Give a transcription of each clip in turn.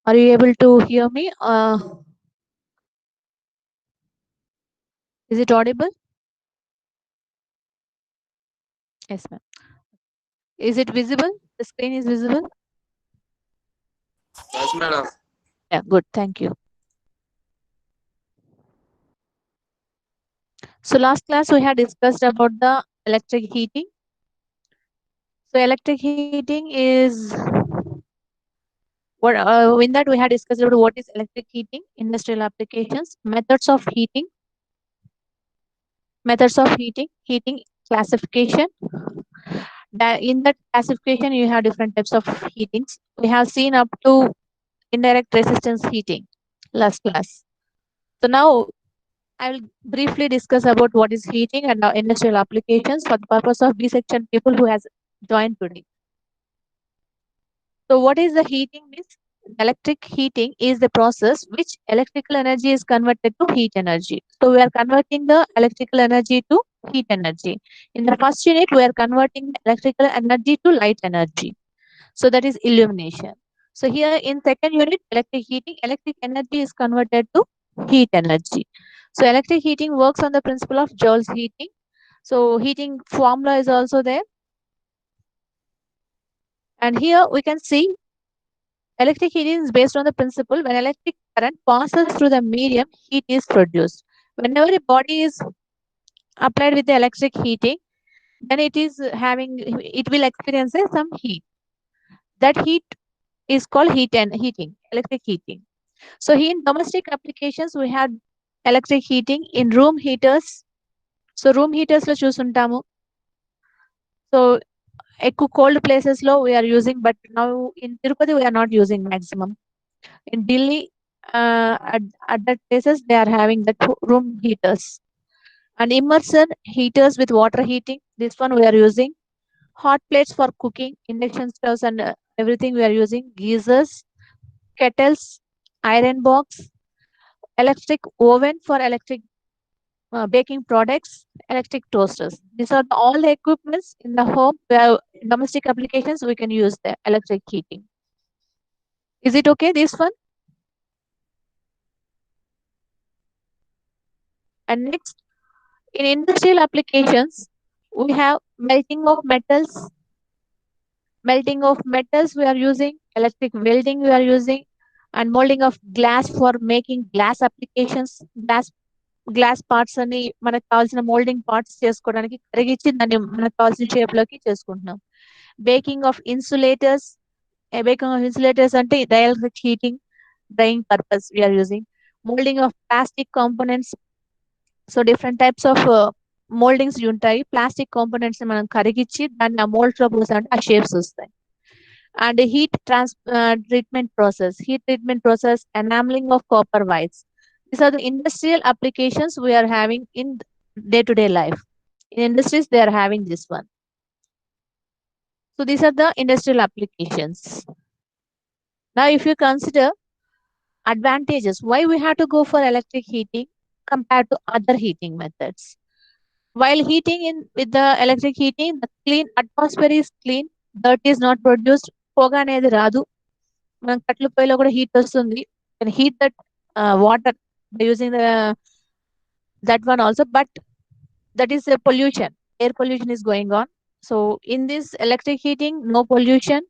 Are you able to hear me? Is it audible? Yes, ma'am. Is it visible? The screen is visible? Yes, madam. Yeah, good. Thank you. So last class we had discussed about the electric heating. So electric heating is what in that we had discussed about what is electric heating, industrial applications, methods of heating classification. In that classification, you have different types of heatings. We have seen up to indirect resistance heating last class. So now I will briefly discuss about what is heating and industrial applications for the purpose of B section people who has joined today. So what is the heating means? Electric heating is the process which electrical energy is converted to heat energy. So we are converting the electrical energy to heat energy. In the first unit, we are converting the electrical energy to light energy. So that is illumination. So here in second unit, electric heating, electric energy is converted to heat energy. So electric heating works on the principle of Joule's heating. So heating formula is also there. And here we can see electric heating is based on the principle when electric current passes through the medium, heat is produced. Whenever a body is applied with the electric heating, then it will experience some heat. That heat is called electric heating. So here in domestic applications, we have electric heating in room heaters. So room heaters lo చూసుంటాము. So ఎక్కువ cold places lo we are using, but now in Tirupati we are not using maximum. In Delhi, at that places they are having the room heaters and immersion heaters with water heating. This one we are using. Hot plates for cooking, induction stoves and everything we are using. Geysers, kettles, iron box, electric oven for electric baking products, electric toasters. These are all the equipments in the home where domestic applications we can use the electric heating. Is it okay, this one? And next, in industrial applications, we have melting of metals. Melting of metals we are using, electric welding we are using, and molding of glass for making glass applications. Glass parts అని మనకు కావాల్సిన moulding parts చేసుకోవడానికి కరిగించి దాన్ని మనకు కావాల్సిన shape లోకి చేసుకుంటున్నాం. బేకింగ్ ఆఫ్ ఇన్సులేటర్స్ అంటే dielectric heating drying purpose we're using. Moulding of plastic components. So different types of mouldings ఉంటాయి. ప్లాస్టిక్ కాంపోనెంట్స్ మనం కరిగించి దాన్ని ఆ మోల్డ్స్ లో పోసామంటే ఆ షేప్స్ వస్తాయి. And treatment process, enameling of copper wires. These are the industrial applications we are having in day-to-day life. In industries, they are having this one. So these are the industrial applications. Now, if you consider advantages, why we have to go for electric heating compared to other heating methods? While heating with the electric heating, the clean atmosphere is clean, dirt is not produced, పొగ అనేది రాదు. మనం కట్ల పొయ్యిలో కూడా heat వస్తుంది. can heat that water by using that one also, but that is a pollution. Air pollution is going on. So in this electric heating, no pollution.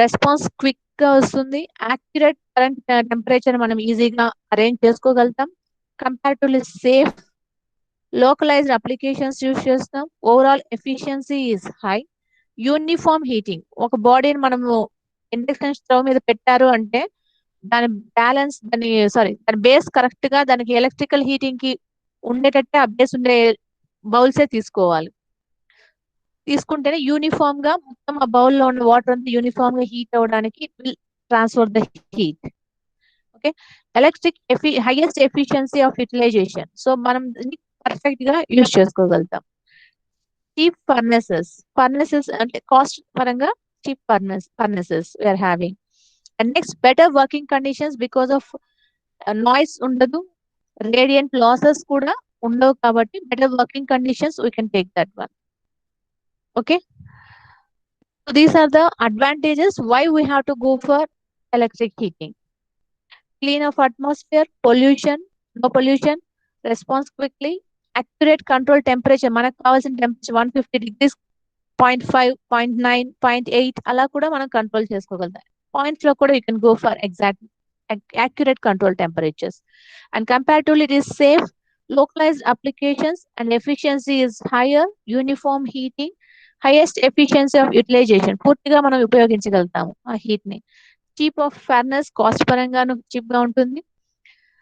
Response quick గా వస్తుంది. Accurate current temperature మనం ఈజీగా arrange చేసుకోగలుగుతాం. Comparatively safe. Localised applications use చేస్తాం. Overall efficiency is high. Uniform heating. ఒక బాడీని మనము induction stove మీద పెట్టారు అంటే దాని బేస్ కరెక్ట్ గా దానికి ఎలక్ట్రికల్ హీటింగ్ కి ఉండేటట్టే ఆ బేస్ ఉండే బౌల్సే తీసుకోవాలి. తీసుకుంటేనే యూనిఫామ్ గా మొత్తం ఆ బౌల్ లో ఉన్న వాటర్ అంతా యూనిఫామ్ గా హీట్ అవడానికి transfer the heat. Okay, highest efficiency of utilization. So మనం పర్ఫెక్ట్ గా యూజ్ చేసుకోగలుగుతాం. చీప్ ఫర్నెసెస్ అంటే కాస్ట్ పరంగా cheap furnaces we're having. And next, better working conditions because of noise ఉండదు, రేడియంట్ లాసెస్ కూడా ఉండవు కాబట్టి better working conditions we can take that one. Okay, so these are the advantages why we have to go for electric heating. Clean of atmosphere, pollution, no pollution, response quickly, accurate control temperature. మనకు కావాల్సిన temperature 150 degrees 0.5, 0.9, 0.8 అలా కూడా మనం control చేసుకోగలుగుతాం. Points లో కూడా you can go for exact accurate control temperatures. And comparatively, it is safe, localized applications, and efficiency is higher, uniform heating, highest efficiency of utilization. పూర్తిగా మనం ఉపయోగించగలుగుతాము ఆ హీట్ ని. చీప్ ఆఫ్ ఫెర్నెస్, కాస్ట్ పరంగాను cheap గా ఉంటుంది.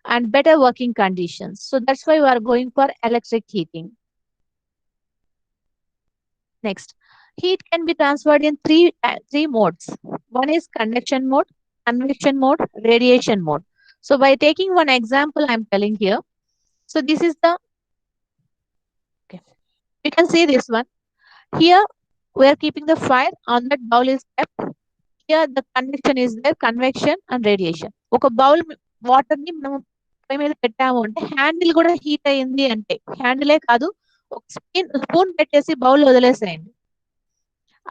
And better working conditions. So that's why we are going for electric heating. Next, heat can be transferred in three modes. One is conduction mode, convection mode, radiation mode. So by taking one example, I'm telling here. So this is the, okay, you can see this one. Here we are keeping the fire on that bowl is kept. Here the convection is there, convection and radiation. ఒక bowl water ని మనం పొయ్యి మీద పెట్టాము అంటే handle కూడా heat అయ్యింది అంటే, హ్యాండిలే కాదు ఒక స్పూన్ పెట్టేసి బౌల్ వదిలేసేయండి,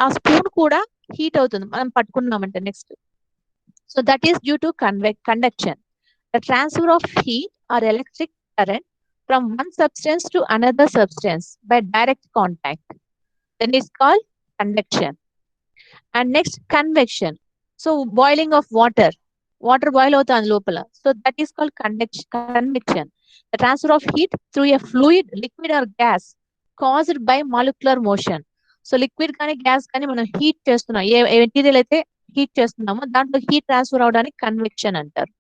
ఆ స్పూన్ కూడా హీట్ అవుతుంది మనం పట్టుకున్నామంటే next. So that is due to convection, the transfer of heat or electric current from one substance to another substance by direct contact. Then it's called convection. And next, convection. So boiling of water boil అవుతుంది లోపల. So that is called convection. The transfer of heat through a fluid, liquid or gas caused by molecular motion. So liquid కానీ gas కానీ మనం heat చేస్తున్నాం, ఏ material అయితే heat చేస్తున్నామో దాంట్లో heat transfer అవడానికి కన్వెక్షన్ అంటారు.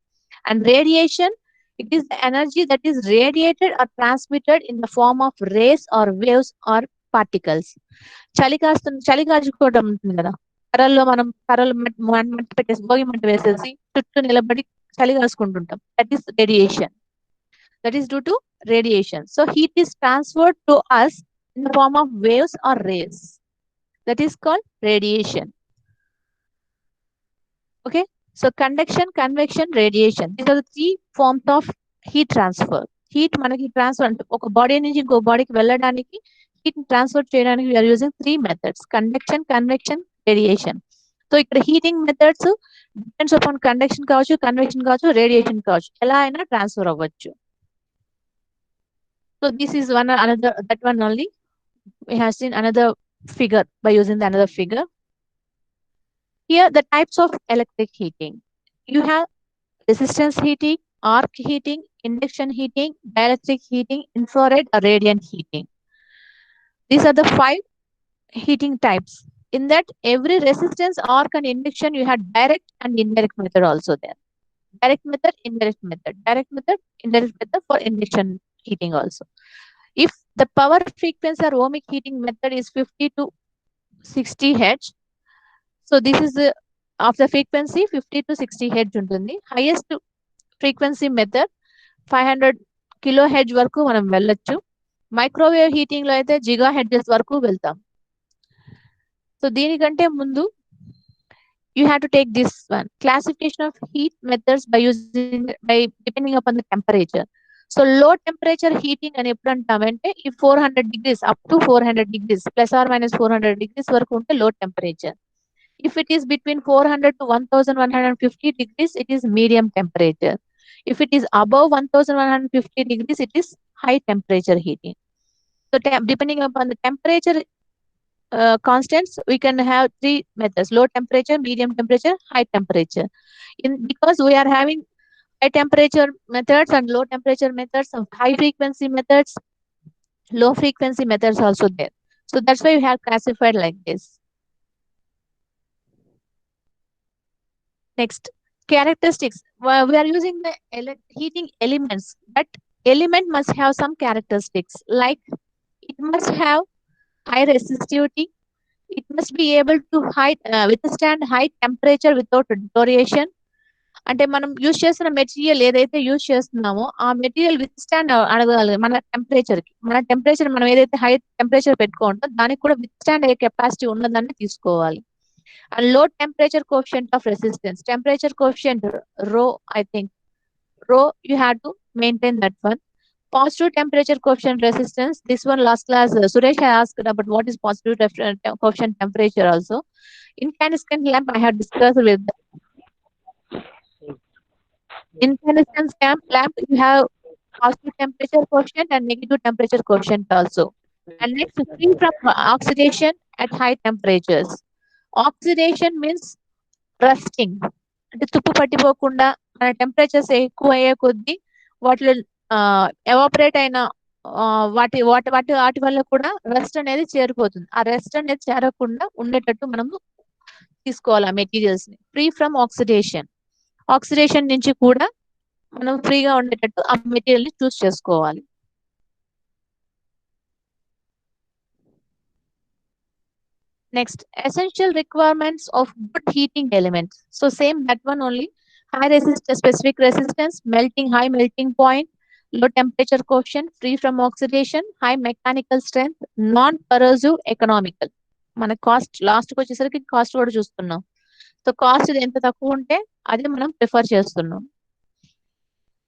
And radiation, it is the energy that is radiated or transmitted in the form of rays or waves or particles. చలి కాచుకోవడం ఉంటుంది కదా, కర్రలు మంట పెట్టేసి భోగి మంట వేసేసి చుట్టూ నిలబడి చలి కాసుకుంటుంటాం. That is radiation. That is due to radiation. So heat is transferred to us in the form of waves or rays. That is called radiation. Okay. So conduction, convection, radiation. These are the three forms of heat transfer. Heat మనకి transfer అంటే ఒక body నుంచి ఇంకో బాడీకి వెళ్ళడానికి heat transfer చేయడానికి we are using three methods: conduction, convection, radiation. So ఇక్కడ heating methods depends upon conduction కావచ్చు, కన్వెక్షన్ కావచ్చు, రేడియేషన్ కావచ్చు, ఎలా అయినా ట్రాన్స్ఫర్ అవ్వచ్చు. So this is that one only. We have seen another figure by using the another figure. Here the types of electric heating. You have resistance heating, arc heating, induction heating, dielectric heating, infrared or radiant heating. These are the 5 heating types. In that, every resistance, arc and induction, you have direct and indirect method also there. Direct method, indirect method. Direct method, indirect method for induction heating also. If the power frequency or ohmic heating method is 50 to 60 hertz, so this is the of the frequency 50 to 60 hertz ఉంటుంది. Highest frequency method 500 kilohertz వరకు మనం వెళ్ళొచ్చు. Microwave heating లో అయితే జిగా hertz వరకు వెళ్తాం. So దీనికంటే ముందు you have to take this one, classification of heat methods by depending upon the temperature. So low temperature heating అని ఎప్పుడు అంటామంటే ఈ 400 degrees up to 400 degrees plus or minus 400 degrees వరకు ఉంటే low temperature. If it is between 400 to 1150 degrees, it is medium temperature. If it is above 1150 degrees, it is high temperature heating. So depending upon the temperature constants, we can have 3 methods: low temperature, medium temperature, high temperature. Because we are having high temperature methods and low temperature methods, of high frequency methods, low frequency methods also there. So that's why we have classified like this. Next, characteristics. We are using the heating elements. That element must have some characteristics, like it must have high resistivity. It must be able to withstand high temperature without deterioration. అంటే మనం use చేస్తున్న material ఏదైతే use చేస్తున్నామో ఆ material withstand అడగగలగాలి మన temperature మనం ఏదైతే high temperature పెట్టుకుంటామో దానికి కూడా విత్స్టాండ్ అయ్యే కెపాసిటీ ఉన్నదాన్ని తీసుకోవాలి. అండ్ లో temperature coefficient of resistance, temperature coefficient రో, I think rho, you have to maintain that one. Positive temperature coefficient resistance, this one last class Suresh has asked about what is positive coefficient temperature also. Incandescent lamp I have discussed with Incandescent lamp, you have positive temperature quotient and negative temperature quotient also. And next, free from oxidation at high temperatures. Oxidation means rusting అంటే తుప్పు పట్టిపోకుండా మన temperatures ఎక్కువ అయ్యే కొద్దీ వాటిలో evaporate అయిన వాటి వాటి వాటి వాటి వల్ల కూడా రెస్ట్ అనేది చేరిపోతుంది. ఆ రెస్ట్ అనేది చేరకుండా ఉండేటట్టు మనము తీసుకోవాలి ఆ మెటీరియల్స్ ని. ఫ్రీ ఫ్రమ్ ఆక్సిడేషన్, ఆక్సిడేషన్ నుంచి కూడా మనం ఫ్రీగా ఉండేటట్టు ఆ మెటీరియల్ ని చూస్ చేసుకోవాలి. Next, essential requirements of good heating elements. So same that one only. High resistance, specific resistance, melting, high melting point, low temperature quotient, free from oxidation, high mechanical strength, non-corrosive, economical. మన cost లాస్ట్కి వచ్చేసరికి cost కూడా చూస్తున్నాం. So cost ఎంత తక్కువ ఉంటే అదే మనం ప్రిఫర్ చేస్తున్నాం.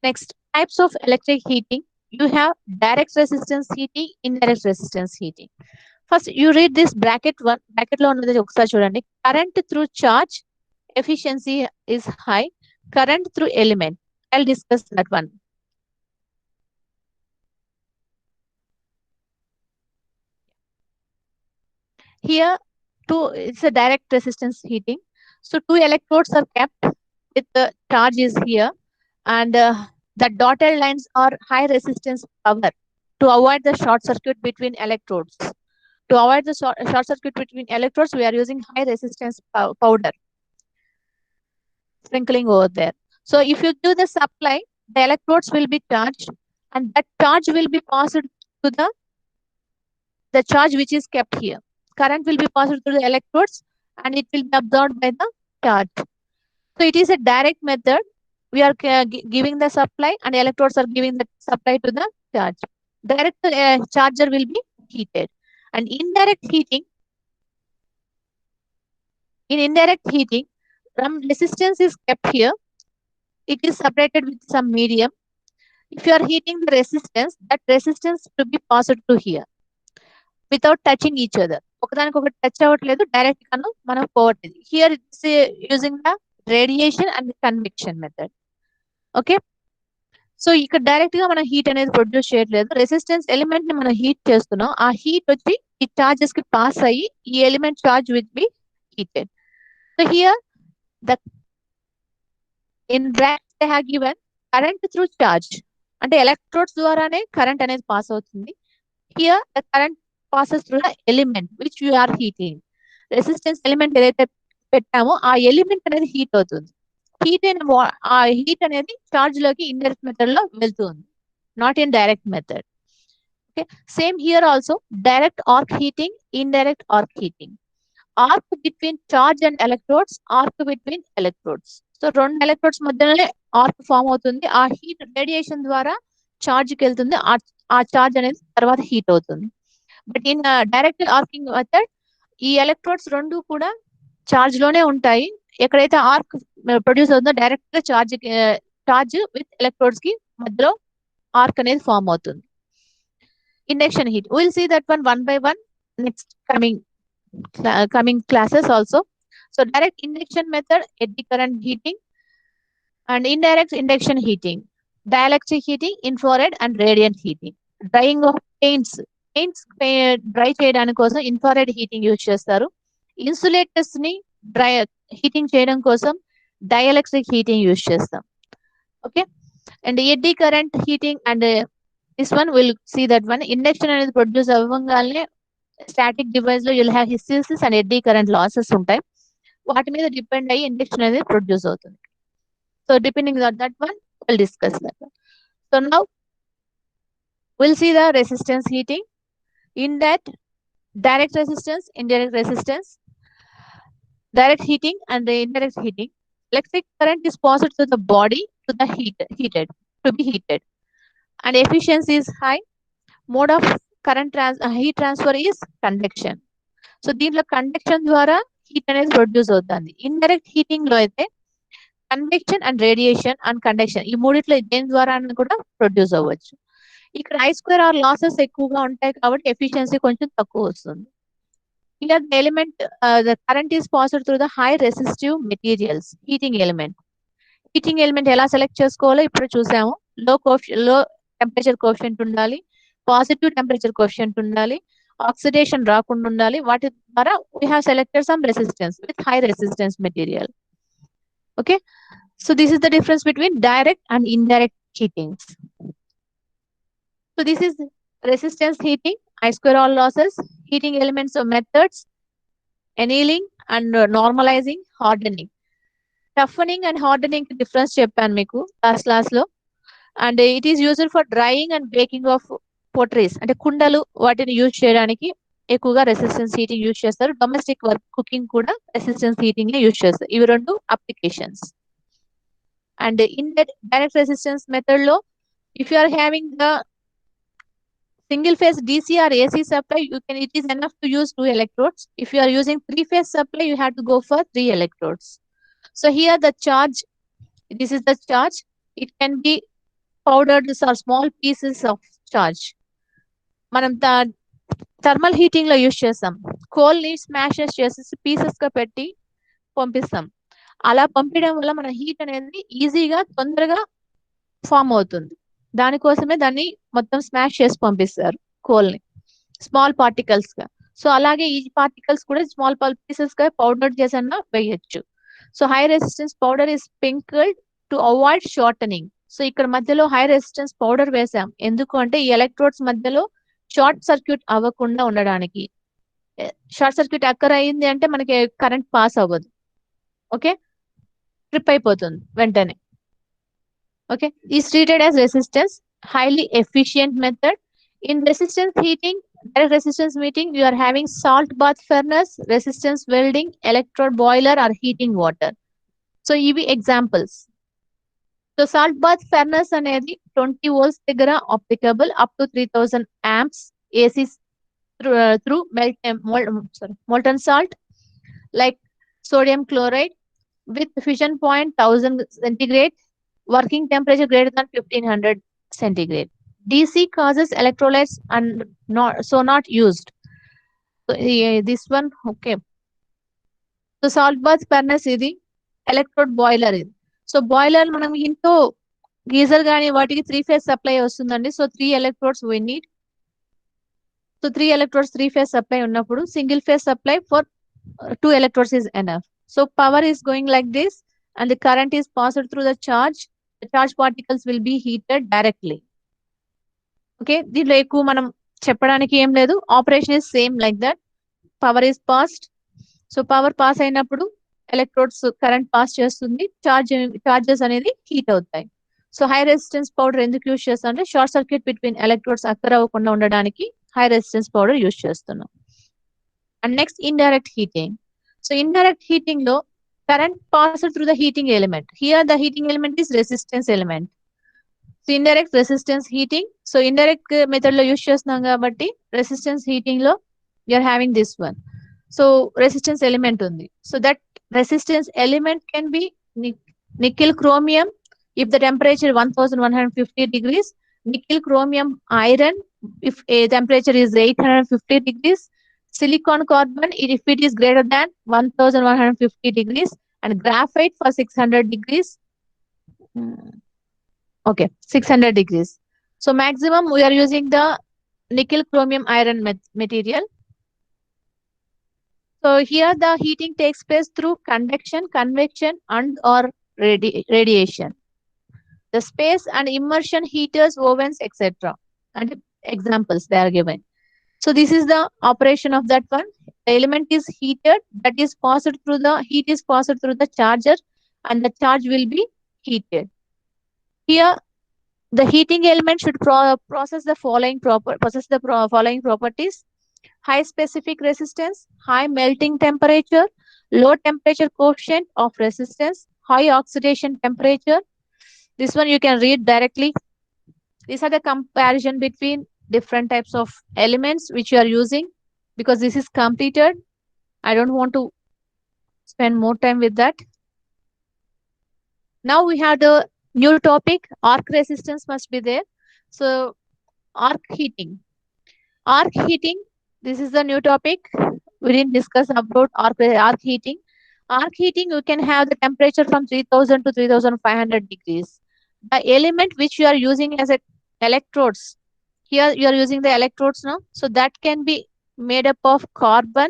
Next, types of electric heating. You have direct resistance heating, indirect resistance heating. First you read this bracket one. Bracket లో ఉన్నది ఒకసారి చూడండి. Current through charge efficiency is high, current through element. I'll discuss that one. Here, it's a direct resistance heating. So two electrodes are kept with the charge is here, and the dotted lines are high resistance power to avoid the short circuit between electrodes. To avoid the short circuit between electrodes, we are using high resistance powder sprinkling over there. So if you do the supply, the electrodes will be charged, and that charge will be passed to the charge which is kept here. Current will be passed through the electrodes, and it will be absorbed by the charge. So it is a direct method. We are giving the supply, and electrodes are giving the supply to the charge. Direct charger will be heated. And indirect heating, in indirect heating, resistance is kept here. It is separated with some medium. If you are heating the resistance, that resistance to be passed to here without touching each other. ఒకదానికొకటి touch అవ్వట్లేదు, direct గాను మనం పోవట్లేదు. Here it's using the radiation and convection method. Okay, so ఇక్కడ direct గా మనం heat అనేది produce చేయట్లేదు. రెసిస్టెన్స్ ఎలిమెంట్ ని మనం హీట్ చేస్తున్నాం. ఆ హీట్ వచ్చి ఈ చార్జెస్ కి పాస్ అయ్యి ఈ element charge will be heated. So here the in bracket they have given current through charge, అంటే ఎలక్ట్రోడ్స్ ద్వారానే కరెంట్ అనేది పాస్ అవుతుంది. Here the current passes through the element which you are heating. Resistance element ఏదైతే పెట్టామో ఆ element అనేది heat అవుతుంది. Heat అయిన ఆ హీట్ అనేది చార్జ్ లోకి ఇండైరెక్ట్ మెథడ్ లో వెళ్తుంది, not in direct method. Okay, same here also direct arc heating, indirect arc heating. Arc between charge and electrodes, arc between electrodes. So రెండు ఎలక్ట్రోడ్స్ మధ్యలోనే ఆర్క్ ఫామ్ అవుతుంది. ఆ హీట్ రేడియేషన్ ద్వారా charge కి వెళ్తుంది. ఆ చార్జ్ అనేది తర్వాత హీట్ అవుతుంది. But in direct arcing method ఈ ఎలక్ట్రోడ్స్ రెండు కూడా చార్జ్ లోనే ఉంటాయి. ఎక్కడైతే ఆర్క్ ప్రొడ్యూస్ అవుతుందో డైరెక్ట్ గా చార్జ్ విత్ ఎలక్ట్రోడ్స్ కి మధ్యలో ఆర్క్ అనేది ఫామ్ అవుతుంది. Induction heat, will see that one by one next coming classes also. So direct induction method, eddy current heating, and indirect induction heating, dielectric heating, infrared and radiant heating. Drying of paints dry చేయడానికి కోసం infrared heating use చేస్తారు. Insulators ని dry heating చేయడం కోసం dielectric heating use చేస్తాం. Okay, and eddy current heating and this one will see that one. Induction అనేది produce అవ్వగానే static device లో you'll have hysteresis and eddy current losses ఉంటాయి. వాటి మీద డిపెండ్ అయ్యి ఇండక్షన్ అనేది ప్రొడ్యూస్ అవుతుంది. So depending on that one will discuss that one. So now will see the resistance heating. In that, direct resistance, indirect resistance, direct heating and the indirect heating. Electric current is passed to the body to the heated to be heated, and efficiency is high. Mode of heat transfer is convection. So దీంట్లో conduction ద్వారా heat అనేది produce అవుతుంది. Indirect heating లో అయితే convection and radiation and conduction ఈ మూడిట్లో దేని ద్వారా కూడా ప్రొడ్యూస్ అవ్వచ్చు. ఇక్కడ I² R లాసెస్ ఎక్కువగా ఉంటాయి కాబట్టి ఎఫిషియన్సీ కొంచెం తక్కువ వస్తుంది. Here the element, the current is passed through the high resistive materials, heating element. Heating element ఎలా సెలెక్ట్ చేసుకోవాలో ఇప్పుడు చూసాము. లో టెంపరేచర్ కోఎఫిషియంట్ ఉండాలి, పాజిటివ్ టెంపరేచర్ కోఎఫిషియంట్ ఉండాలి, ఆక్సిడేషన్ రాకుండా ఉండాలి. వాటి ద్వారా we have selected some resistance with high resistance material. Okay, so this is the difference between direct and indirect heatings. So this is resistance heating, I square all losses, heating elements of methods, annealing and normalizing, hardening. Toughening and hardening difference చెప్పాను మీకు last class లో. And it is used for drying and baking of potteries, అంటే కుండలు వాటిని use చేయడానికి ఎక్కువగా resistance heating use చేస్తారు. Domestic work cooking కూడా రెసిస్టెన్స్ హీటింగ్ యూజ్ చేస్తారు. ఇవి రెండు applications. And in direct resistance method లో if you are having the single phase DC or AC supply, it is enough to use 2 electrodes. If you are using 3-phase supply, you have to go for 3 electrodes. So here the charge, this is the charge. It can be powdered or small pieces of charge. మనం thermal heating లో use చేస్తాం. Coal ని smashes చేసేసి pieces గా పెట్టి పంపిస్తాం. అలా పంపించడం వల్ల మన హీట్ అనేది ఈజీగా తొందరగా ఫామ్ అవుతుంది. దానికోసమే దాన్ని మొత్తం స్మాష్ చేసి పంపిస్తారు కోల్ ని స్మాల్ పార్టికల్స్ గా. సో అలాగే ఈ పార్టికల్స్ కూడా స్మాల్ పీసెస్ గా పౌడర్ చేసన్నా వేయచ్చు. So high resistance powder is sprinkled to avoid shortening. So ఇక్కడ మధ్యలో హై రెసిస్టెన్స్ పౌడర్ వేసాం ఎందుకు అంటే ఈ ఎలక్ట్రోడ్స్ మధ్యలో షార్ట్ సర్క్యూట్ అవ్వకుండా ఉండడానికి. షార్ట్ సర్క్యూట్ అక్కర్ అయింది అంటే మనకి కరెంట్ పాస్ అవ్వదు. ఓకే, ట్రిప్ అయిపోతుంది వెంటనే. Okay, is treated as resistance, highly efficient method. In resistance heating, direct resistance heating, you are having salt bath furnace, resistance welding, electrode boiler or heating water. So ఇవి examples. So salt bath furnace అనేది 20 volts దగ్గర applicable up to 3000 amps AC through molten salt like sodium chloride with fission point 1000 centigrade, working temperature greater than 1500 centigrade. DC causes electrolytes and not used. So this one, okay. So salt bath furnace ఇది electrode boiler ఇది. So boiler మనం ఇంట్లో geyser కానీ వాటికి 3-phase supply వస్తుందండి. So 3 electrodes we need. So 3 electrodes 3-phase supply ఉన్నప్పుడు single phase supply for 2 electrodes is enough. So power is going like this and the current is passed through the charge. The charge particles will be heated directly. Okay, దీంట్లో ఎక్కువ మనం చెప్పడానికి ఏం లేదు. Operation is same like that. Power is passed. So power pass అయినప్పుడు electrodes current pass చేస్తుంది, charges అనేది heat అవుతాయి. సో హై రెసిస్టెన్స్ పౌడర్ ఎందుకు యూజ్ చేస్తాం అంటే షార్ట్ సర్క్యూట్ బిట్వీన్ ఎలక్ట్రోడ్స్ అక్కర్ అవ్వకుండా ఉండడానికి హై రెసిస్టెన్స్ పౌడర్ యూజ్ చేస్తున్నాం. And next indirect heating. So indirect heating లో current passed through the heating element. Here the heating element is resistance element. So indirect resistance heating. So indirect method lo use chestunam kabatti resistance heating lo you are having this one. So resistance element undi. So that resistance element can be nickel chromium if the temperature 1150 degrees, nickel chromium iron if a temperature is 850 degrees, silicon carbon if it is greater than 1150 degrees, and graphite for 600 degrees. Okay, 600 degrees. So maximum we are using the nickel chromium iron material. So here the heating takes place through convection, convection and or radiation. The space and immersion heaters, ovens, etc. And examples they are given. So this is the operation of that one. The element is heated, that is passed through the heat is passed through the charger and the charge will be heated. Here the heating element should possess the following properties: high specific resistance, high melting temperature, low temperature coefficient of resistance, high oxidation temperature. This one you can read directly. These are the comparison between different types of elements which you are using. Because this is completed, I don't want to spend more time with that. Now we have the new topic, arc resistance must be there. So arc heating. Arc heating, this is the new topic. We didn't discuss about arc heating. Arc heating, you can have the temperature from 3000 to 3500 degrees. The element which you are using as a electrodes, here you are using the electrodes now, so that can be made up of carbon,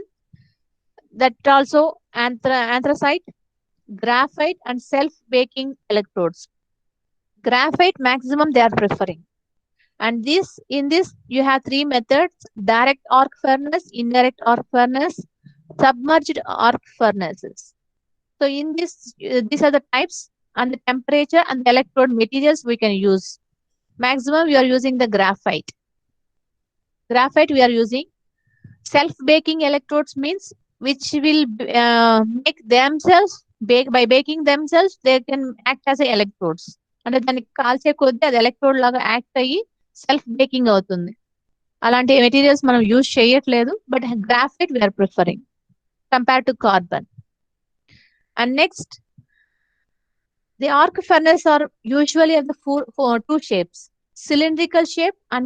that also anthracite, graphite, and self-baking electrodes. Graphite maximum they are preferring. And this in this you have three methods: direct arc furnace, indirect arc furnace, submerged arc furnaces. So in this, these are the types and the temperature and the electrode materials we can use. Maximum we are using the graphite. Graphite we are using. Self-baking electrodes means which will make themselves, bake by baking themselves, they can act as a electrodes. అంటే దానికి కాల్చే కొద్దీ అది electrode లాగా act అయ్యి self baking అవుతుంది. అలాంటి materials మనం యూజ్ చేయట్లేదు, but graphite we're preferring compare to carbon. And next, the arc furnace are usually of the two shapes: cylindrical shape and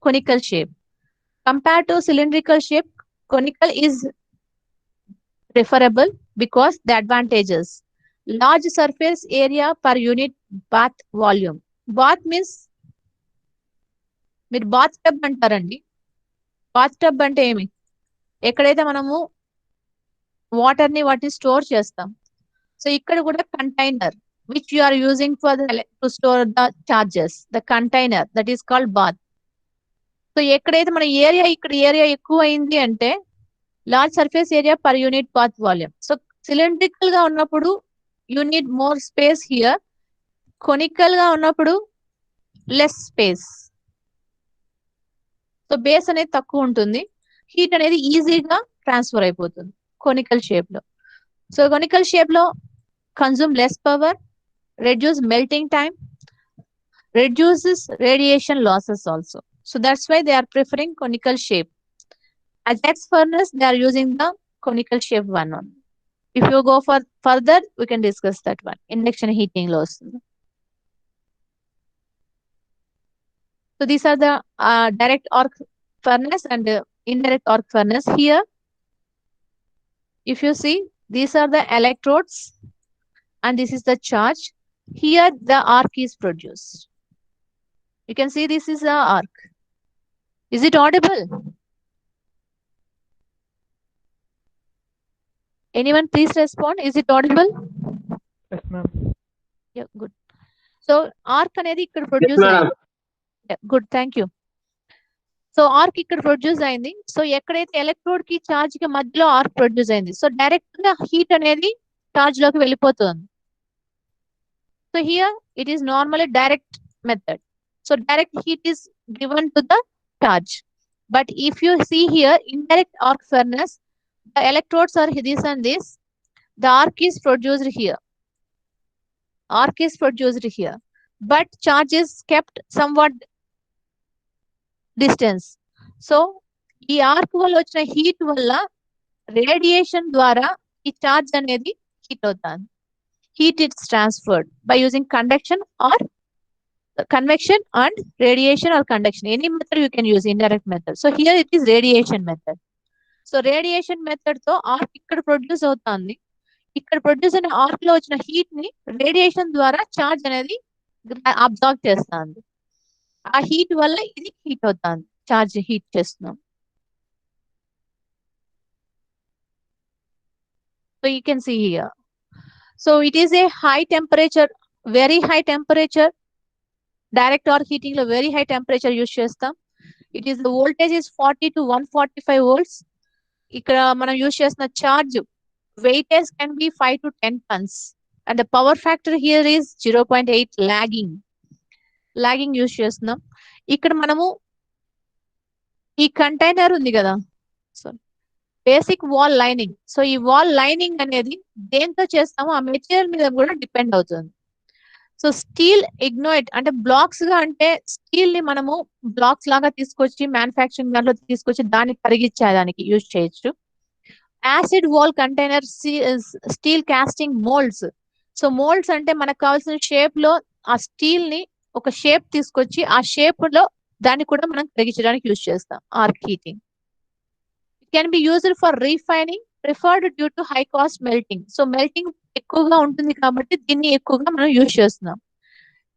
conical shape. Compared to cylindrical shape, conical is preferable because the advantages: large surface area per unit bath volume. Bath means మీరు bath tub అంటారండి. Bath tub అంటే ఏమి? ఎక్కడైతే మనము water ని వాటిని store చేస్తాం. So ఇక్కడ కూడా container which you are using for to store the charges, the container that is called bath. సో ఎక్కడైతే మన ఏరియా, ఇక్కడ ఏరియా ఎక్కువ అయింది అంటే large surface area per unit bath volume. So cylindrical గా ఉన్నప్పుడు you need more space here, conical గా ఉన్నప్పుడు లెస్ స్పేస్. సో బేస్ అనేది తక్కువ ఉంటుంది, హీట్ అనేది ఈజీగా ట్రాన్స్ఫర్ అయిపోతుంది కొనికల్ షేప్ లో. సో కొనికల్ షేప్ లో consume less power, reduce melting time, reduces radiation losses also. So that's why they are preferring conical shape. As X furnace, they are using the conical shape one only. If you go for further, we can discuss that one. Induction heating loss. So these are the direct arc furnace and indirect arc furnace. Here, if you see, these are the electrodes and this is the charge. Here the arc is produced. You can see this is the arc. Is it audible? Anyone please respond. Is it audible? Yes, ma'am. Yeah, good. So arc అనేది ఇక్కడ produce అయింది. Good, thank you. So arc ఇక్కడ produce అయింది. So ఎక్కడైతే electrode కి charge కి మధ్యలో arc produce అయింది, సో డైరెక్ట్ గా హీట్ అనేది చార్జ్ లోకి వెళ్ళిపోతుంది. So here it is normally direct method. So direct heat is given to the charge. But if you see here, indirect arc furnace, the electrodes are this and this. The arc is produced here. Arc is produced here. But charge is kept somewhat distance. So, ఈ arc వల్ల వచ్చిన heat వల్ల radiation ద్వారా ఈ charge అనేది heat అవుతుంది. Heat is transferred by using convection and radiation or conduction. Any method you can use, indirect method. So here it is radiation method. So radiation method తో arc ఇక్కడ produce అవుతుంది. ఇక్కడ produce అయిన arc లో వచ్చిన heat ని radiation ద్వారా charge అనేది అబ్జార్బ్ చేస్తుంది. ఆ హీట్ వల్ల ఇది హీట్ అవుతుంది, చార్జ్ హీట్ చేస్తున్నాం. So you can see here. So it is a high temperature, very high temperature. Direct arc heating lo very high temperature use chestam. It is the voltage is 40 to 145 volts. Ikkada manam use chestunna charge weightage can be 5 to 10 tons, and the power factor here is 0.8 lagging use chestunam. Ikkada manamu ee container undi kada, so basic wall lining. So ఈ wall lining అనేది దేంతో చేస్తామో ఆ material మీద కూడా depend అవుతుంది. So steel ఇగ్నోయిట్ అంటే blocks గా, అంటే స్టీల్ ని మనము బ్లాక్స్ లాగా తీసుకొచ్చి మ్యానుఫ్యాక్చరింగ్ దాంట్లో తీసుకొచ్చి దాన్ని కరిగించేదానికి యూజ్ చేయొచ్చు. Acid wall container, steel casting moulds. So moulds అంటే మనకు కావాల్సిన షేప్ లో ఆ స్టీల్ ని ఒక షేప్ తీసుకొచ్చి ఆ షేప్ లో దాన్ని కూడా మనం కరిగించడానికి యూజ్ చేస్తాం. Arc heating can be used for refining, preferred due to high cost melting. So melting ఎక్కువగా ఉంటుంది కాబట్టి దీన్ని ఎక్కువగా మనం యూజ్ చేస్తున్నాం.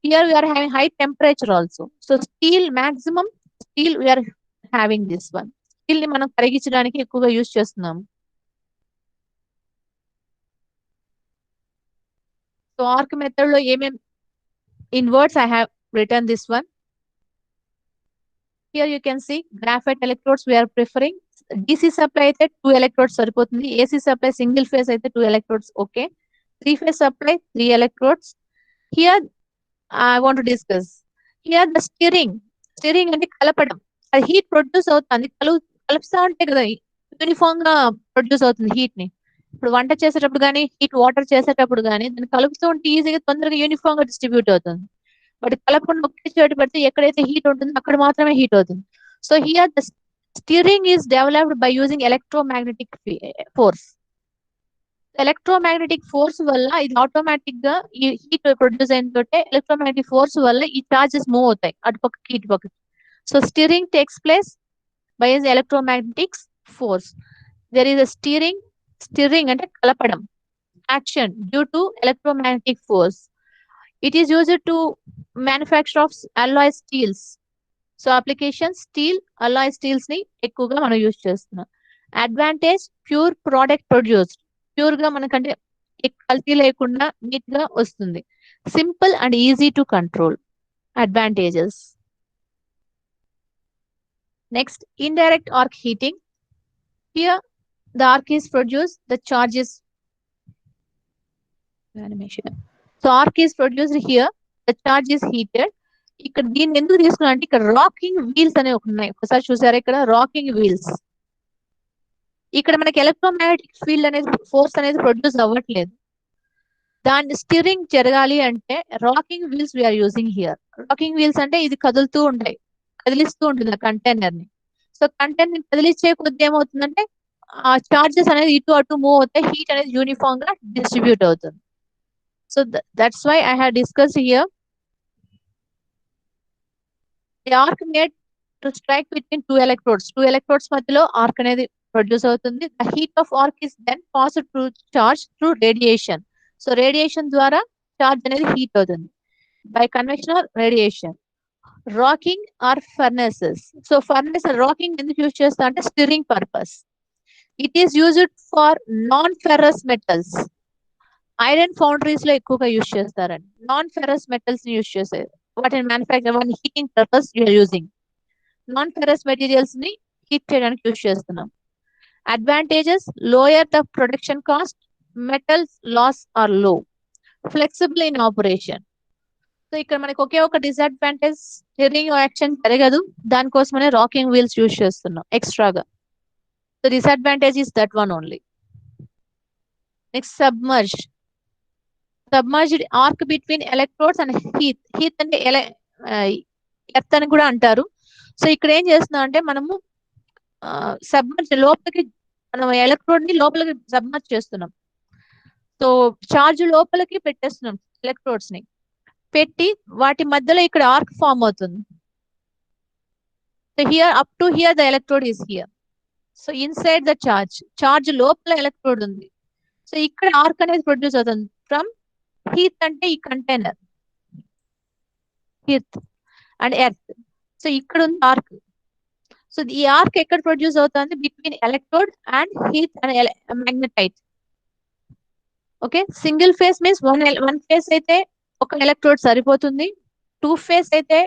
Here we're having high temperature also. So steel maximum steel we're having this one. Steel ని మనం కరిగించడానికి ఎక్కువగా యూజ్ చేస్తున్నాం. సో ఆర్క్ మెథడ్ లో ఏమేమి in words I have written this one. Here you can see graphite electrodes we are preferring. DC supply అయితే 2 electrodes సరిపోతుంది. AC supply single phase అయితే 2 electrodes okay. 3 phase supply 3 electrodes. Here I want to discuss. Here the stirring. Stirring అంటే కలపడం. అది heat produce అవుతుంది. కలుపుతా ఉంటే కదా యూనిఫామ్ గా ప్రొడ్యూస్ అవుతుంది హీట్ ని. ఇప్పుడు వంట చేసేటప్పుడు కానీ హీట్ వాటర్ చేసేటప్పుడు కానీ దాన్ని కలుపుతూ ఉంటే ఈజీగా తొందరగా యూనిఫామ్ గా డిస్ట్రిబ్యూట్ అవుతుంది. బట్ కలపకుండా ఒకే చోటు పెడితే ఎక్కడైతే హీట్ ఉంటుందో అక్కడ మాత్రమే హీట్ అవుతుంది. So here the steering is developed by using electromagnetic force. Electromagnetic force వల్ల ఇది ఆటోమేటిక్ గా ఈ హీట్ ప్రొడ్యూస్ అయిన తోటే ఎలక్ట్రోమాగ్నెటిక్ ఫోర్స్ వల్ల ఈ చార్జెస్ మూవ్ అవుతాయి అటు పక్కకి ఇటు పక్కకి. So steering takes place by electromagnetic force. There is a steering అంటే కలపడం action due to electromagnetic force. It is used to manufacture of alloy steels. So application steel alloy steels ని ఎక్కువగా మనం యూజ్ చేస్తున్నాం. Advantage pure product produced. Pure గా మనకంటే కల్తీ లేకుండా నీట్ గా వస్తుంది. Simple and easy to control. Advantages. Next indirect arc heating. Here the arc is produce the charges animation. So arc is produced here the charge is heated. ఇక్కడ దీన్ని ఎందుకు తీసుకున్నా అంటే ఇక్కడ రాకింగ్ వీల్స్ అనేవి ఉన్నాయి. ఒకసారి చూసారా ఇక్కడ రాకింగ్ వీల్స్. ఇక్కడ మనకి ఎలక్ట్రోమాగ్నెటిక్ ఫీల్డ్ అనేది ఫోర్స్ అనేది ప్రొడ్యూస్ అవ్వట్లేదు. దాన్ని స్టీరింగ్ జరగాలి అంటే rocking wheels we're using here. Rocking wheels అంటే ఇది కదులుతూ ఉంటాయి, కదిలిస్తూ ఉంటుంది ఆ కంటైనర్ ని. సో కంటైనర్ ని కదిలించే కొద్ది ఏమవుతుందంటే ఆ చార్జెస్ అనేది ఇటు అటు మూవ్ అవుతాయి, హీట్ అనేది యూనిఫామ్ గా డిస్ట్రిబ్యూట్ అవుతుంది. So that's why I have discussed here. The arc made to strike between two electrodes. Two electrodes మధ్యలో arc అనేది ప్రొడ్యూస్ అవుతుంది. The heat of arc is then passed through charge through radiation. So radiation ద్వారా charge అనేది heat అవుతుంది. By convection or radiation. Rocking or furnaces. So furnace rocking ఎందుకు use చేస్తా అంటే stirring purpose. It is used for non-ferrous metals. Iron foundries లో ఎక్కువగా use చేస్తారండి. Non ferrous metals ని యూజ్ చేసేది వాటిని మ్యానుఫ్యాక్చర్ వాటిని heating purpose you're using. Non ferrous materials ని హీట్ చేయడానికి యూజ్ చేస్తున్నాం. Advantages lower the production cost, metals loss are low, flexible in operation. So ఇక్కడ మనకి ఒకే ఒక డిసడ్వాంటేజ్ స్టీరింగ్ యాక్షన్ జరగదు, దానికోసమనే రాకింగ్ వీల్స్ యూజ్ చేస్తున్నాం ఎక్స్ట్రాగా. So disadvantage is that one only. Next submerged arc between electrodes and heath. Heath అంటే earth అని కూడా అంటారు. సో ఇక్కడ ఏం చేస్తున్నాం అంటే మనము సబ్మర్జ్ లోపలికి మనం ఎలక్ట్రోడ్ ని లోపలికి సబ్మర్జ్ చేస్తున్నాం. సో చార్జ్ లోపలికి పెట్టేస్తున్నాం ఎలక్ట్రోడ్స్ ని పెట్టి వాటి మధ్యలో ఇక్కడ ఆర్క్ ఫామ్ అవుతుంది. So here up to hear the electrode is here. So inside the charge లోపల ఎలక్ట్రోడ్ ఉంది. సో ఇక్కడ ఆర్క్ అనేది ప్రొడ్యూస్ అవుతుంది ఫ్రమ్ హీత్ అంటే ఈ container heath and earth. So ఇక్కడ ఉంది ఆర్క్. సో ఈ ఆర్క్ ఎక్కడ ప్రొడ్యూస్ అవుతుంది? Between electrode and heath and magnetite. Okay, single phase means one face అయితే ఒక ఎలక్ట్రోడ్ సరిపోతుంది. 2 ఫేస్ అయితే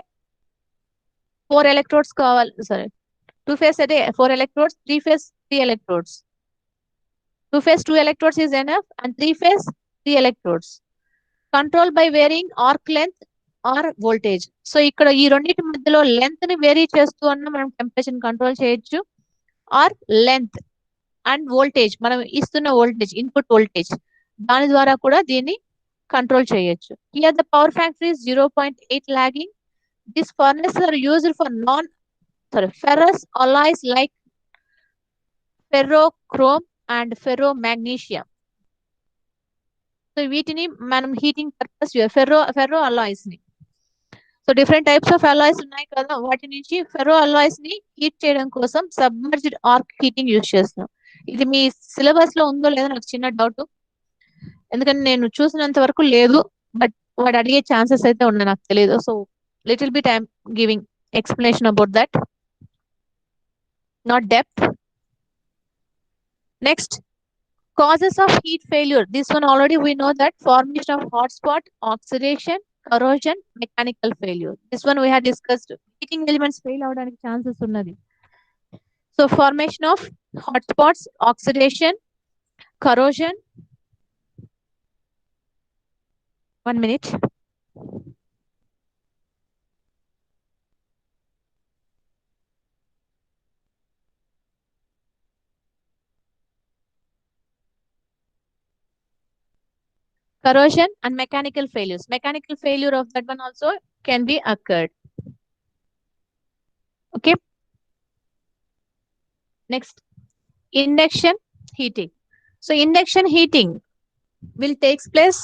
4 ఎలక్ట్రోడ్స్ కావాలి. సారీ, 2 ఫేస్ అయితే 4 electrodes, 3 face 3 electrodes. 2 phase 2 electrodes is enough and 3 phase 3 electrodes. Control by varying arc length or voltage. So ఇక్కడ ఈ రెండింటి మధ్యలో లెంత్ ని వేరీ చేస్తూ అన్న మనం టెంపరేచర్ కంట్రోల్ చేయొచ్చు. ఆర్ లెంత్ అండ్ వోల్టేజ్, మనం ఇస్తున్న వోల్టేజ్ ఇన్పుట్ వోల్టేజ్ దాని ద్వారా కూడా దీన్ని కంట్రోల్ చేయొచ్చు. Here the power factor is 0.8 lagging. This furnace are used for ferrous alloys like ferrochrome and ferro magnesium. So వీటిని మనం హీటింగ్ పర్పస్ ఫెర్రో అలాయ్స్ ని. So different types of alloys ఉన్నాయి కదా, వాటి నుంచి ఫెర్రో అలాయ్స్ ని heat చేయడం కోసం సబ్మర్జ్డ్ ఆర్క్ హీటింగ్ యూజ్ చేస్తాం. ఇది మీ సిలబస్ లో ఉందో లేదో నాకు చిన్న డౌట్, ఎందుకంటే నేను చూసినంత వరకు లేదు, బట్ వాడు అడిగే ఛాన్సెస్ అయితే ఉన్నాయి, నాకు తెలియదు. So little bit I'm giving explanation about that, not depth. Next, causes of heat failure. This one already we know that formation of hotspot, oxidation, corrosion, mechanical failure. This one we had discussed. Heating elements fail avadanik chances unnadi. So formation of hotspots, oxidation, corrosion. 1 minute. Corrosion and mechanical failures. Mechanical failure of that one also can be occurred. Okay. Next, induction heating. So induction heating will takes place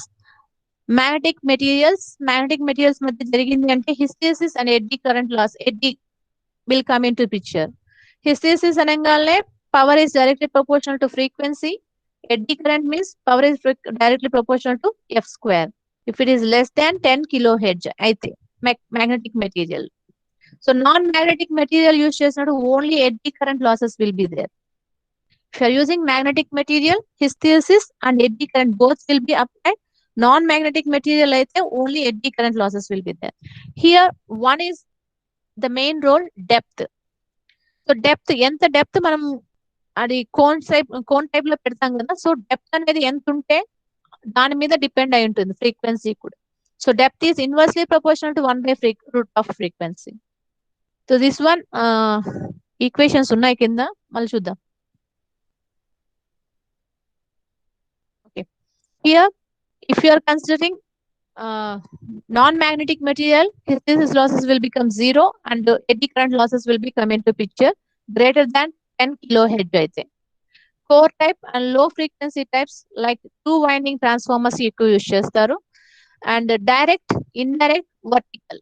magnetic materials మధ్య జరిగింది అంటే hysteresis and eddy current loss. Eddy will come into picture. Hysteresis అనగానే power is directly proportional to frequency. Eddy current means power is directly proportional to f square. If it is less than 10 kilohertz అయితే magnetic material. So non-magnetic material use చేసినప్పుడు only eddy current losses will be there. If you are using magnetic material, hysteresis and eddy current both will be applied. Non-magnetic material అయితే only eddy current losses will be there. Here one is the main role, depth. So depth, ఎంత depth మనం అది cone type లో పెడతాం కదా, so depth అనేది ఎంత ఉంటే దాని మీద డిపెండ్ అయి ఉంటుంది ఫ్రీక్వెన్సీ కూడా. So depth is inversely proportional to one by root of frequency. So this one equations ఉన్నాయి కింద, మళ్ళీ చూద్దాం. Okay, here if you are considering non-magnetic material, hysteresis losses will become 0 and eddy current losses will be come into picture greater than 10 kilohertz అయితే. Core type and low frequency types like 2 winding transformers ఎక్కువ use చేస్తారు, and direct, indirect, vertical.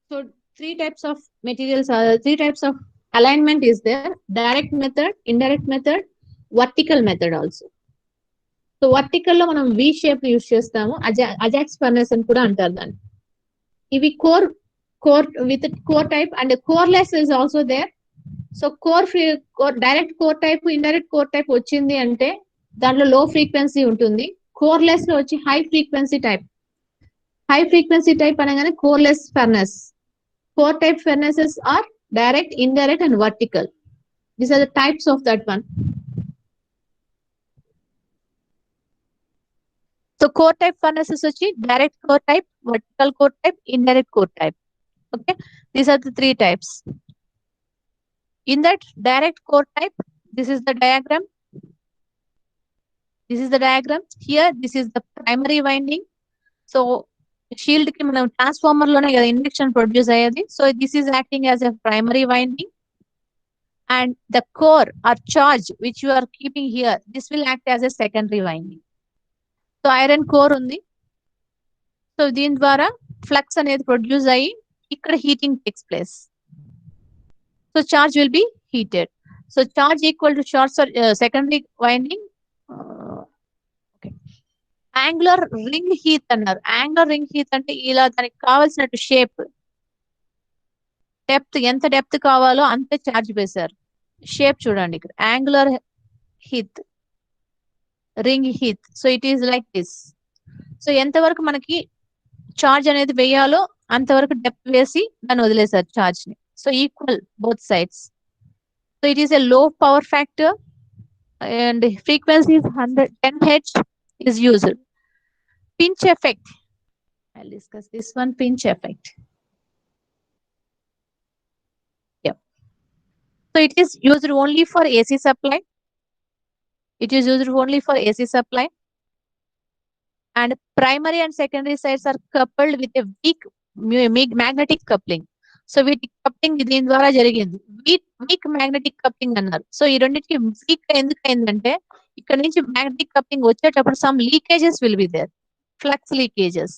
So 3 types of materials are 3 types of alignment is there: direct method, indirect method, vertical method also. So vertical లో మనం V shape use చేస్తాము, Ajax furnace అని కూడా అంటారు దాన్ని. ఇవి core with core type and coreless is also there. So direct core type, indirect core type వచ్చింది అంటే దాంట్లో లో ఫ్రీక్వెన్సీ ఉంటుంది. కోర్లెస్ లో వచ్చి high frequency type. High frequency type అనగానే coreless furnace. Core type furnaces are direct, indirect and vertical. These are the types of that one. So core type furnaces వచ్చి direct core type, vertical core type, indirect core type. Okay, these are the 3 types. In that direct core type, this is the diagram. This is the diagram. Here, this is the primary winding. So shield ki manam transformer lone kada induction produce ayadi. So this is acting as a primary winding. And the core or charge which you are keeping here, this will act as a secondary winding. So iron core ఉంది. So దీని ద్వారా flux అనేది produce అయ్యి ఇక్కడ heating takes place. So charge will be heated. So charge equal to short secondary winding. Angular ring heat అన్నారు. Angular ring heat అంటే ఇలా దానికి కావాల్సినట్టు షేప్, డెప్త్, ఎంత డెప్త్ కావాలో అంతే చార్జ్ వేశారు. షేప్ చూడండి ఇక్కడ, angular heat, ring heat. So it is like this. So ఎంతవరకు మనకి చార్జ్ అనేది వేయాలో అంతవరకు డెప్త్ వేసి దాన్ని వదిలేసారు చార్జ్ ని. So equal both sides. So it is a low power factor and frequency 10 Hz is used. Pinch effect, I'll discuss this one, pinch effect. Yeah, so it is used only for AC supply. It is used only for AC supply. And primary and secondary sides are coupled with a weak magnetic coupling. So వీటి coupling దీని ద్వారా జరిగింది. Weak magnetic coupling అన్నారు. So ఈ రెండింటికి weak ఎందుకు అయిందంటే ఇక్కడ నుంచి మ్యాగ్నెటిక్ కప్లింగ్ వచ్చేటప్పుడు some leakages will be there, flux leakages.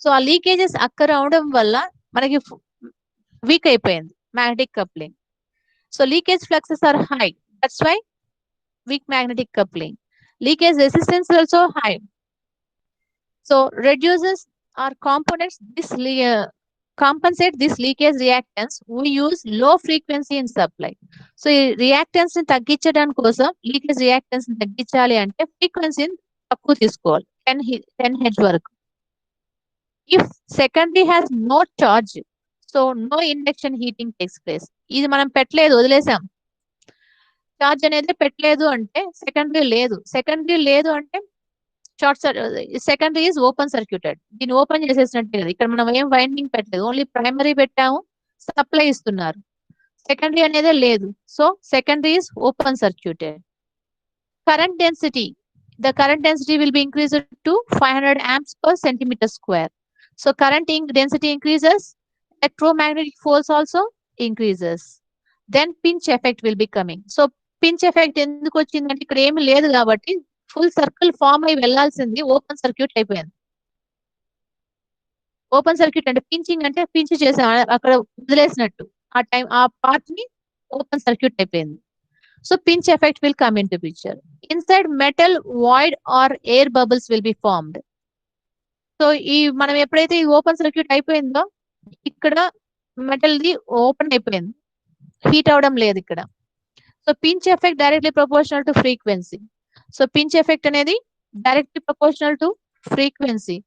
So ఆ లీకేజెస్ అక్కర్ అవడం వల్ల మనకి వీక్ అయిపోయింది magnetic coupling. So leakage fluxes are high, that's why weak magnetic coupling. Leakage resistance is also high. So reduces or components compensate this leakage reactance. We use low frequency in supply. So ఈ reactance ని తగ్గించడానికి కోసం leakage reactance ని తగ్గించాలి అంటే ఫ్రీక్వెన్సీని తక్కువ తీసుకోవాలి 10 హెడ్జ్ వరకు. If secondary has no charge, so no induction heating takes place. ఇది మనం పెట్టలేదు, వదిలేసాం. చార్జ్ అనేది పెట్టలేదు అంటే సెకండరీ లేదు అంటే సెకండరీ ఈజ్ ఓపెన్ సర్క్యూటెడ్. దీన్ని ఓపెన్ చేసేసినట్టే కదా. ఇక్కడ మనం ఏం వైండింగ్ పెట్టలేదు, ఓన్లీ ప్రైమరీ పెట్టాము, సప్లై ఇస్తున్నారు. సెకండరీ అనేది లేదు, so secondary is open circuited. Current density, the current density will be increased to 500 amps per centimeter square. So current density increases, electromagnetic force also increases. Then pinch effect will be coming. So pinch effect ఎందుకు వచ్చిందంటే ఇక్కడ ఏమి లేదు కాబట్టి full circle form అయి వెళ్లాల్సింది open circuit అయిపోయింది. Open circuit అంటే pinching అంటే పించ్ చేసాం అక్కడ వదిలేసినట్టు, ఆ పార్ట్ ని ఓపెన్ సర్క్యూట్ అయిపోయింది. So pinch effect will come into picture. Inside metal void or air bubbles will be formed. So ఈ మనం ఎప్పుడైతే ఈ ఓపెన్ సర్క్యూట్ అయిపోయిందో ఇక్కడ మెటల్ ది ఓపెన్ అయిపోయింది, హీట్ అవడం లేదు ఇక్కడ. So pinch effect directly proportional to frequency. So pinch effect అనేది directly proportional to frequency.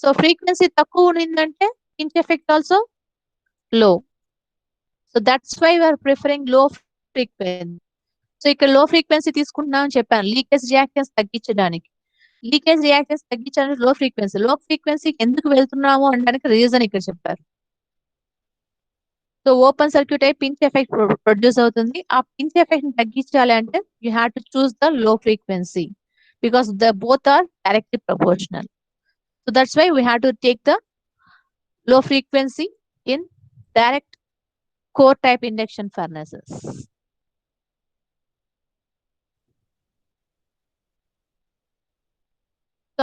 So frequency తక్కువ ఉండిందంటే pinch effect also low. So that's why we are preferring low frequency. So ఇక్కడ low frequency తీసుకుంటున్నాం అని చెప్పాను లీకేజ్ రియాక్టెన్స్ తగ్గించడానికి. Leakage reactance తగ్గించడానికి low ఫ్రీక్వెన్సీకి ఎందుకు వెళ్తున్నాము అనడానికి రీజన్ ఇక్కడ చెప్పారు. సో ఓపెన్ సర్క్యూట్ అయి పించ్ ఎఫెక్ట్ ప్రొడ్యూస్ అవుతుంది. ఆ పించ్ ఎఫెక్ట్ ని తగ్గించాలి అంటే you have to choose the low frequency because the both are directly proportional. So that's why we have to take the low frequency in direct core type induction furnaces. So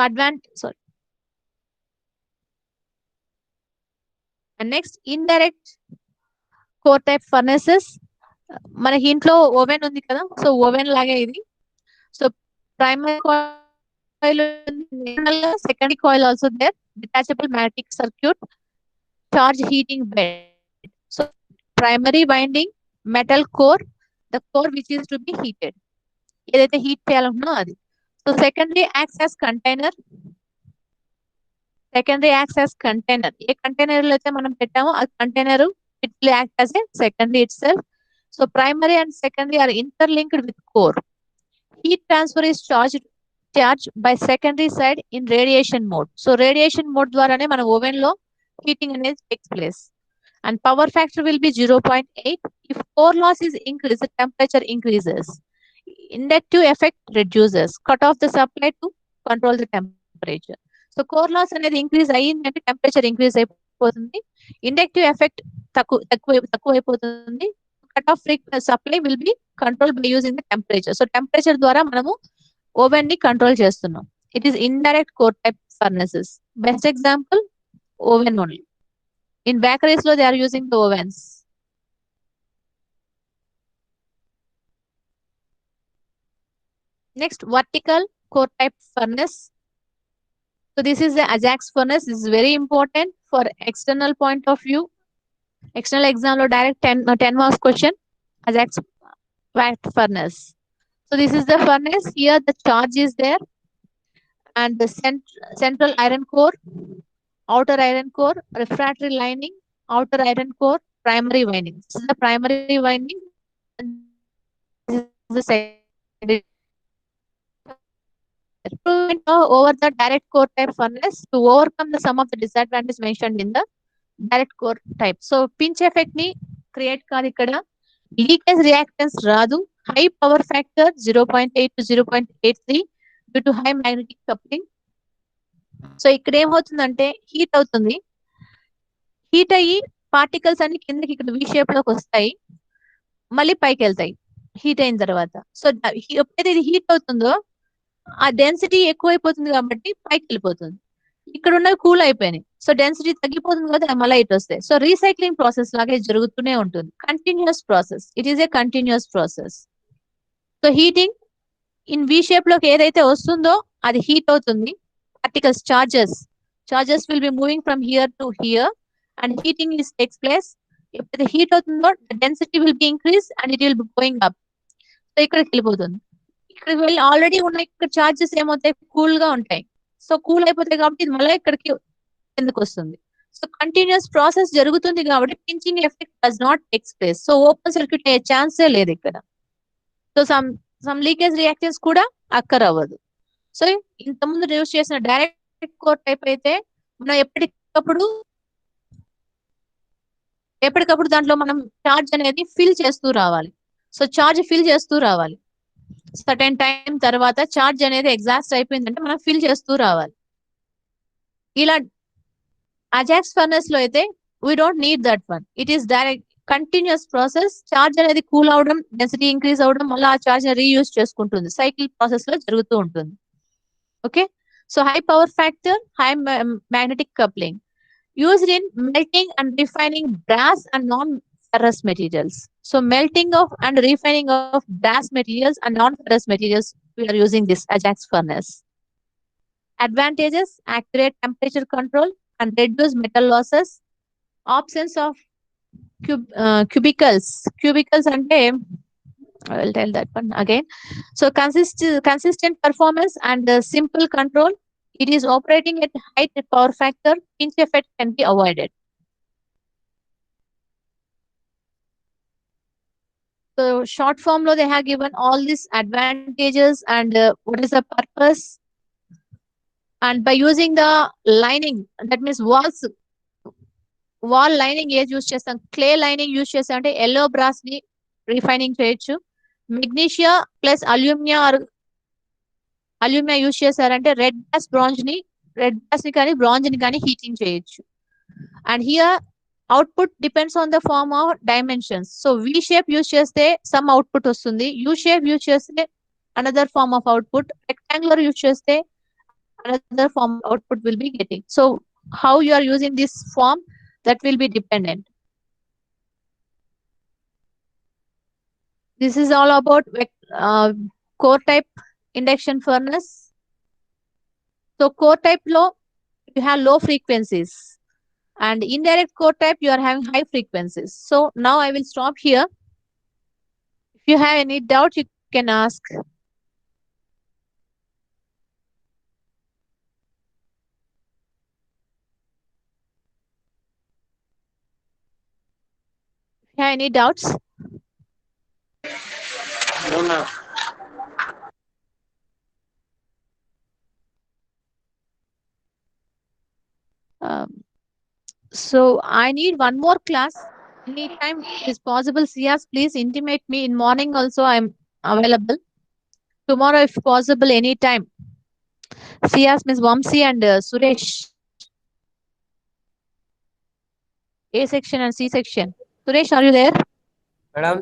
and next indirect core type furnaces. మనకి ఇంట్లో oven ఉంది కదా, so oven లాగే ఇది. So primary coil, secondary coil also there, detachable magnetic circuit, charge heating bed. So primary winding, metal core, the core which is to be heated, ఏదైతే heat చేయాలనుకున్నా అది. So secondary acts as container. ఏ container లో అయితే మనం పెట్టామో ఆ container it will act as a secondary itself. So primary and secondary are interlinked with core. Heat transfer is charge by secondary side in radiation mode. So radiation mode ద్వారానే మన oven లో heating అనేది takes place. And power factor will be 0.8. If core loss is increased, temperature increases. Inductive effect reduces, cut off the supply to control the temperature. So core loss అనేది increase అయ్యిందంటే temperature increase అయిపోతుంది, inductive effect తక్కువ అయిపోతుంది, cut off supply will be control by using the temperature. So temperature ద్వారా మనము oven ని control చేస్తున్నాం. It is indirect core type furnaces. Best example oven only. In bakeries లో they are using the ovens. Next, vertical core type furnace. So this is the Ajax furnace. This is very important for external point of view. External exam lo direct 10 marks question, Ajax furnace. So this is the furnace. Here the charge is there and the central iron core, outer iron core, refractory lining, outer iron core, primary winding. This is the primary winding. This is the secondary. Over the direct core type furnace to overcome the some of the disadvantages mentioned in the direct core type. So pinch effect ni create kaadu ikkada, leakage reactance raadu, high power factor 0.8 to 0.83 due to high magnetic coupling. So ఇక్కడ ఏమవుతుందంటే heat అవుతుంది, heat అయ్యి particles అన్ని కిందకి ఇక్కడ V shape లోకి వస్తాయి, మళ్ళీ పైకి వెళ్తాయి హీట్ అయిన తర్వాత. సో ఎప్పుడైతే ఇది హీట్ అవుతుందో ఆ డెన్సిటీ ఎక్కువైపోతుంది కాబట్టి పైకి వెళ్ళిపోతుంది. ఇక్కడ ఉన్నవి కూల్ అయిపోయినాయి, సో డెన్సిటీ తగ్గిపోతుంది కదా, మళ్ళీ ఇటు వస్తాయి. సో రీసైక్లింగ్ ప్రాసెస్ లాగే జరుగుతూనే ఉంటుంది. Continuous process, it is a continuous process. So heating in V shape లోకి ఏదైతే వస్తుందో అది హీట్ అవుతుంది. Particles charges will be moving from here to hear and heating is takes place. ఎప్పుడైతే హీట్ అవుతుందో density will be increase and it will be going up. So ఇక్కడికి వెళ్ళిపోతుంది. ఇక్కడికి వెళ్ళి ఆల్రెడీ ఉన్న ఇక్కడ చార్జెస్ ఏమవుతాయి, కూల్ గా ఉంటాయి. సో కూల్ అయిపోతాయి కాబట్టి ఇది మళ్ళీ ఇక్కడికి ఎందుకు వస్తుంది. సో కంటిన్యూస్ ప్రాసెస్ జరుగుతుంది కాబట్టి pinching effect does not takes place. So open circuit అయ్యే ఛాన్సే లేదు ఇక్కడ. సో సమ్ లీకేజ్ రియాక్షన్స్ కూడా అక్కర్ అవ్వదు. సో ఇంతకుముందు యూజ్ చేసిన డైరెక్ట్ కోర్ టైప్ అయితే మనం ఎప్పటికప్పుడు దాంట్లో మనం చార్జ్ అనేది ఫిల్ చేస్తూ రావాలి. సో చార్జ్ ఫిల్ చేస్తూ రావాలి. సర్టెన్ టైం తర్వాత చార్జ్ అనేది ఎగ్జాస్ట్ అయిపోయిందంటే మనం ఫిల్ చేస్తూ రావాలి. ఇలా అజాక్స్ ఫర్నెస్ లో అయితే we don't need that one. It is direct continuous process. Charge అనేది కూల్ అవడం, డెన్సిటీ ఇంక్రీజ్ అవడం, మళ్ళీ ఆ చార్జ్ రీయూజ్ చేసుకుంటుంది. సైకిల్ ప్రాసెస్ లో జరుగుతూ ఉంటుంది. Okay, so high power factor, high magnetic coupling used in melting and refining brass and non-ferrous materials. So melting of and refining of brass materials and non-ferrous materials, we are using this Ajax furnace. Advantages: accurate temperature control and reduce metal losses. Absence of cubicles. Cubicles ante I will tell that one again. So consistent performance and simple control. It is operating at high power factor. Pinch effect can be avoided. So short form lo they have given all these advantages and what is the purpose. And by using the lining, that means wall lining use chestam, clay lining use chestam ante yellow brass ni refining cheyochu. Magnesia plus aluminium use చేశారంటే red gas ని కానీ bronze ని కానీ heating చేయొచ్చు. And here output depends on the form of dimensions. So V shape use చేస్తే some output వస్తుంది, U shape use చేస్తే another form of output, rectangular use చేస్తే another form output will be getting. So how you are using this form, that will be dependent. This is all about core type induction furnace. So core type low, you have low frequencies, and indirect core type you are having high frequencies. So now I will stop here. If you have any doubt, you can ask. If you have any doubts? No, ma'am. So I need one more class. Anytime it is possible, Siyas, please intimate me. In morning also I am available. Tomorrow if possible, anytime. Siyas, Ms. Vamsi and Suresh. A section and C section. Suresh, are you there? Madam.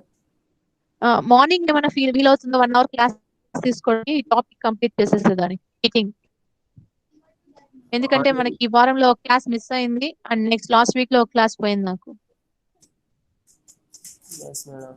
Morning ఏమైనా wheel అవుతుందో 1 hour class తీసుకోండి, topic complete చేసేసేదాన్ని meeting. ఎందుకంటే మనకి ఈ వారంలో ఒక class miss అయింది and next last week లో ఒక క్లాస్ పోయింది నాకు. Yes, madam.